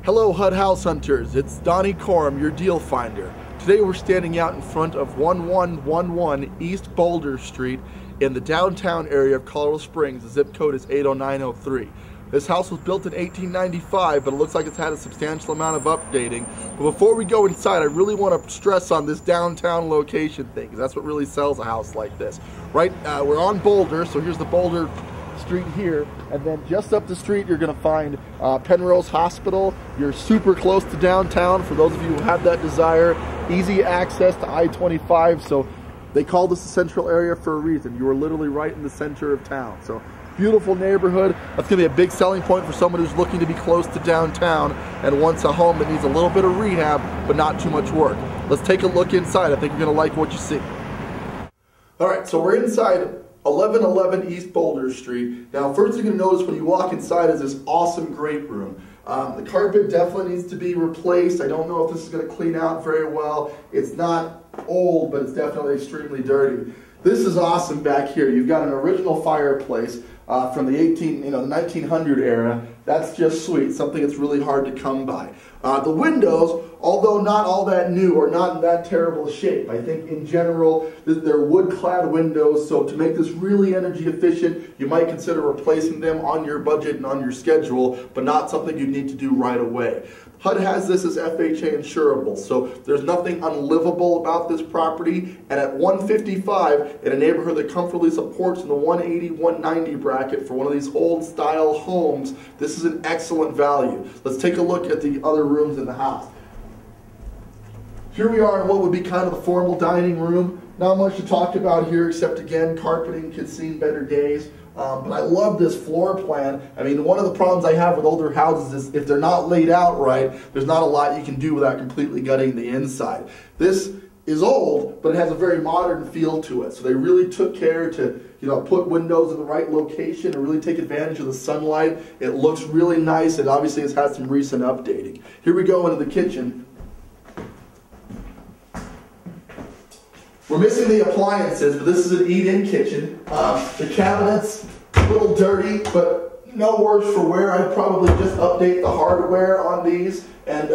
Hello HUD House Hunters, it's Donnie Corum, your deal finder. Today we're standing out in front of 1111 East Boulder Street in the downtown area of Colorado Springs. The zip code is 80903. This house was built in 1895, but it looks like it's had a substantial amount of updating. But before we go inside, I really want to stress on this downtown location thing, because that's what really sells a house like this. Right, we're on Boulder, so here's the Boulder Street here, and then just up the street you're going to find Penrose Hospital. You're super close to downtown for those of you who have that desire. Easy access to I-25, so they call this the central area for a reason. You are literally right in the center of town. So beautiful neighborhood. That's going to be a big selling point for someone who's looking to be close to downtown and wants a home that needs a little bit of rehab but not too much work. Let's take a look inside. I think you're going to like what you see. Alright, so we're inside 1111 East Boulder Street. Now, first thing you're going to notice when you walk inside is this awesome great room. The carpet definitely needs to be replaced. I don't know if this is going to clean out very well. It's not old, but it's definitely extremely dirty. This is awesome back here. You've got an original fireplace from the 1900 era. That's just sweet, something that's really hard to come by. The windows, although not all that new or not in that terrible shape, I think in general they're wood-clad windows, so to make this really energy efficient, you might consider replacing them on your budget and on your schedule, but not something you need to do right away. HUD has this as FHA insurable, so there's nothing unlivable about this property, and at $155 in a neighborhood that comfortably supports in the $180, $190 bracket for one of these old style homes, this is an excellent value. Let's take a look at the other rooms in the house. Here we are in what would be kind of the formal dining room. Not much to talk about here except, again, carpeting could see better days. But I love this floor plan. I mean, one of the problems I have with older houses is if they're not laid out right, there's not a lot you can do without completely gutting the inside. This is old, but it has a very modern feel to it. So they really took care to, put windows in the right location and really take advantage of the sunlight. It looks really nice. It obviously has had some recent updating. Here we go into the kitchen. We're missing the appliances, but this is an eat-in kitchen. The cabinets, a little dirty, but no worse for wear. I'd probably just update the hardware on these and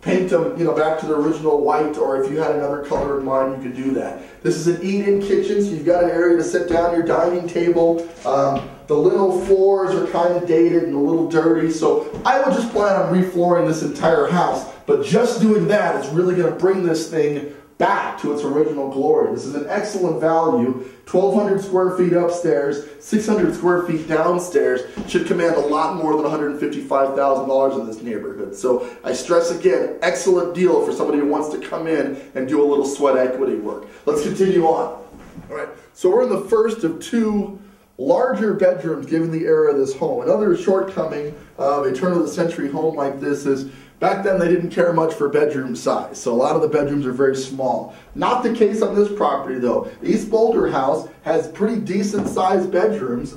paint them, back to the original white, or if you had another color in mind, you could do that. This is an eat-in kitchen, so you've got an area to sit down your dining table. The little floors are kind of dated and a little dirty, so I would just plan on reflooring this entire house. But just doing that is really going to bring this thing back to its original glory. This is an excellent value. 1,200 square feet upstairs, 600 square feet downstairs. Should command a lot more than $155,000 in this neighborhood. So I stress again, excellent deal for somebody who wants to come in and do a little sweat equity work. Let's continue on. All right, so we're in the first of two larger bedrooms given the era of this home. Another shortcoming of a turn-of-the-century home like this is back then they didn't care much for bedroom size, so a lot of the bedrooms are very small. Not the case on this property though. The East Boulder house has pretty decent sized bedrooms.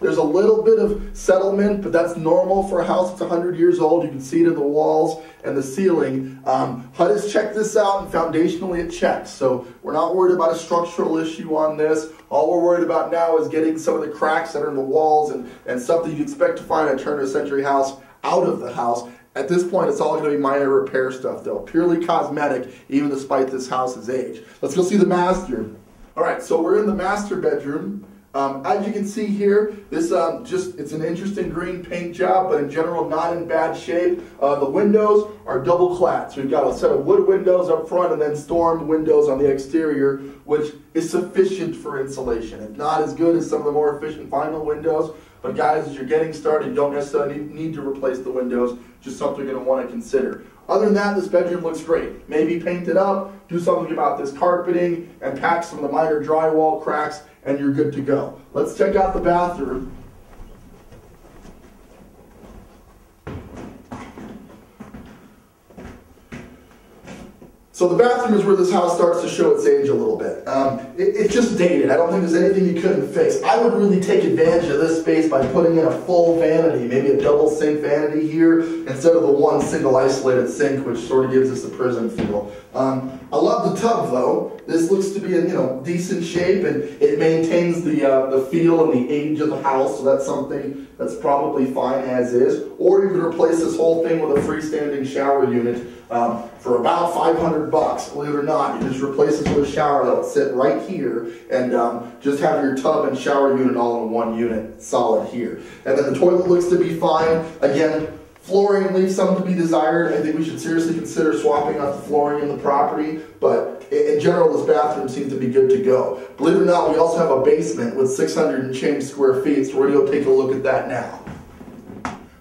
There's a little bit of settlement, but that's normal for a house that's 100 years old. You can see it in the walls and the ceiling. HUD has checked this out and foundationally it checks, so we're not worried about a structural issue on this. All we're worried about now is getting some of the cracks that are in the walls and stuff that you'd expect to find in a turn-of-the-century house out of the house. At this point, it's all going to be minor repair stuff, though. Purely cosmetic, even despite this house's age. Let's go see the master. All right, so we're in the master bedroom. As you can see here, this it's an interesting green paint job, but in general, not in bad shape. The windows are double clad. So we've got a set of wood windows up front and then storm windows on the exterior, which is sufficient for insulation. It's not as good as some of the more efficient vinyl windows, but guys, as you're getting started, you don't necessarily need to replace the windows, just something you're going to want to consider. Other than that, this bedroom looks great. Maybe paint it up, do something about this carpeting, and patch some of the minor drywall cracks, and you're good to go. Let's check out the bathroom. So the bathroom is where this house starts to show its age a little bit. It's just dated. I don't think there's anything you couldn't fix. I would really take advantage of this space by putting in a full vanity, maybe a double sink vanity here, instead of the one single isolated sink, which sort of gives us the prison feel. I love the tub though. This looks to be in decent shape, and it maintains the feel and the age of the house, so that's something that's probably fine as is. Or you could replace this whole thing with a freestanding shower unit for about $500. Believe it or not, you just replace this with a shower that'll sit right here, and just have your tub and shower unit all in one unit, solid here. And then the toilet looks to be fine. Again, flooring leaves some to be desired. I think we should seriously consider swapping out the flooring in the property, but in general, this bathroom seems to be good to go. Believe it or not, we also have a basement with 600 and change square feet, so we're going to go take a look at that now.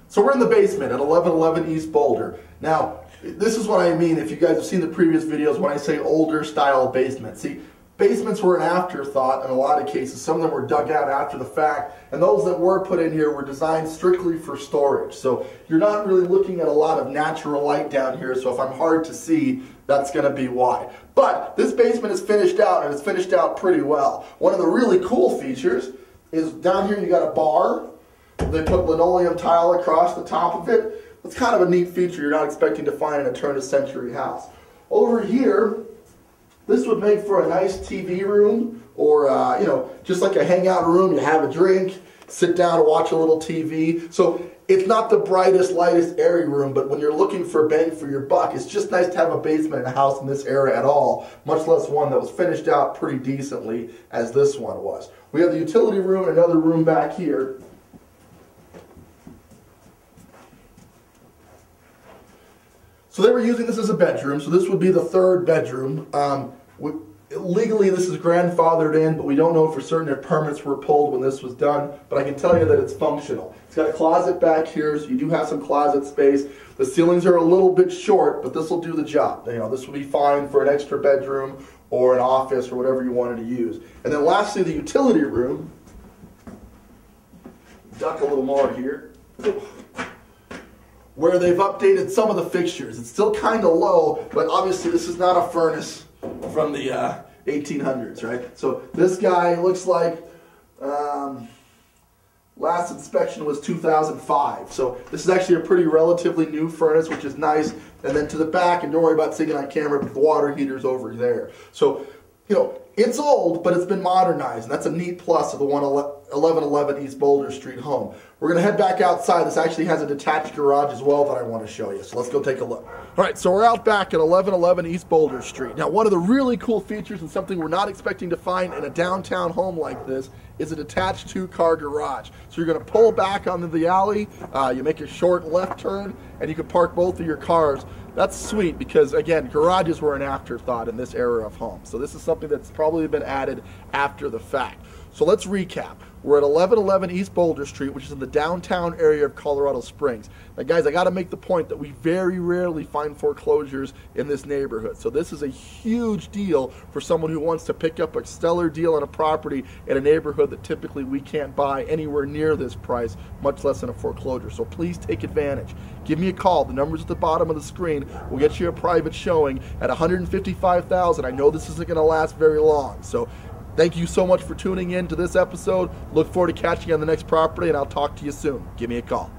So we're in the basement at 1111 East Boulder. Now, this is what I mean if you guys have seen the previous videos when I say older style basement. See, basements were an afterthought in a lot of cases. Some of them were dug out after the fact, and those that were put in here were designed strictly for storage. So you're not really looking at a lot of natural light down here, so if I'm hard to see, that's going to be why. But this basement is finished out, and it's finished out pretty well. One of the really cool features is down here you got a bar. They put linoleum tile across the top of it. It's kind of a neat feature you're not expecting to find in a turn-of-century house. Over here, this would make for a nice TV room, or just like a hangout room. You have a drink, sit down and watch a little TV. So it's not the brightest, lightest, airy room, but when you're looking for bang for your buck, it's just nice to have a basement in a house in this area at all, much less one that was finished out pretty decently as this one was. We have the utility room and another room back here. So they were using this as a bedroom, so this would be the third bedroom. Legally, this is grandfathered in, but we don't know for certain if permits were pulled when this was done, but I can tell you that it's functional. It's got a closet back here, so you do have some closet space. The ceilings are a little bit short, but this will do the job. This will be fine for an extra bedroom or an office or whatever you wanted to use. And then lastly, the utility room. Duck a little more here, where they've updated some of the fixtures. It's still kind of low, but obviously this is not a furnace from the 1800s, right? So this guy looks like last inspection was 2005. So this is actually a pretty relatively new furnace, which is nice. And then to the back, and don't worry about seeing it on camera, but the water heater's over there. So, it's old, but it's been modernized, and that's a neat plus of the 1111 East Boulder Street home. We're going to head back outside. This actually has a detached garage as well that I want to show you, so let's go take a look. All right, so we're out back at 1111 East Boulder Street. Now, one of the really cool features and something we're not expecting to find in a downtown home like this is a detached two-car garage. So you're going to pull back onto the alley, you make a short left turn, and you can park both of your cars. That's sweet because, again, garages were an afterthought in this era of homes. So this is something that's probably been added after the fact. So let's recap. We're at 1111 East Boulder Street, which is in the downtown area of Colorado Springs. Now, guys, I got to make the point that we very rarely find foreclosures in this neighborhood. So this is a huge deal for someone who wants to pick up a stellar deal on a property in a neighborhood that typically we can't buy anywhere near this price, much less in a foreclosure. So please take advantage. Give me a call. The number's at the bottom of the screen. We'll get you a private showing at $155,000. I know this isn't going to last very long. So thank you so much for tuning in to this episode. Look forward to catching you on the next property, and I'll talk to you soon. Give me a call.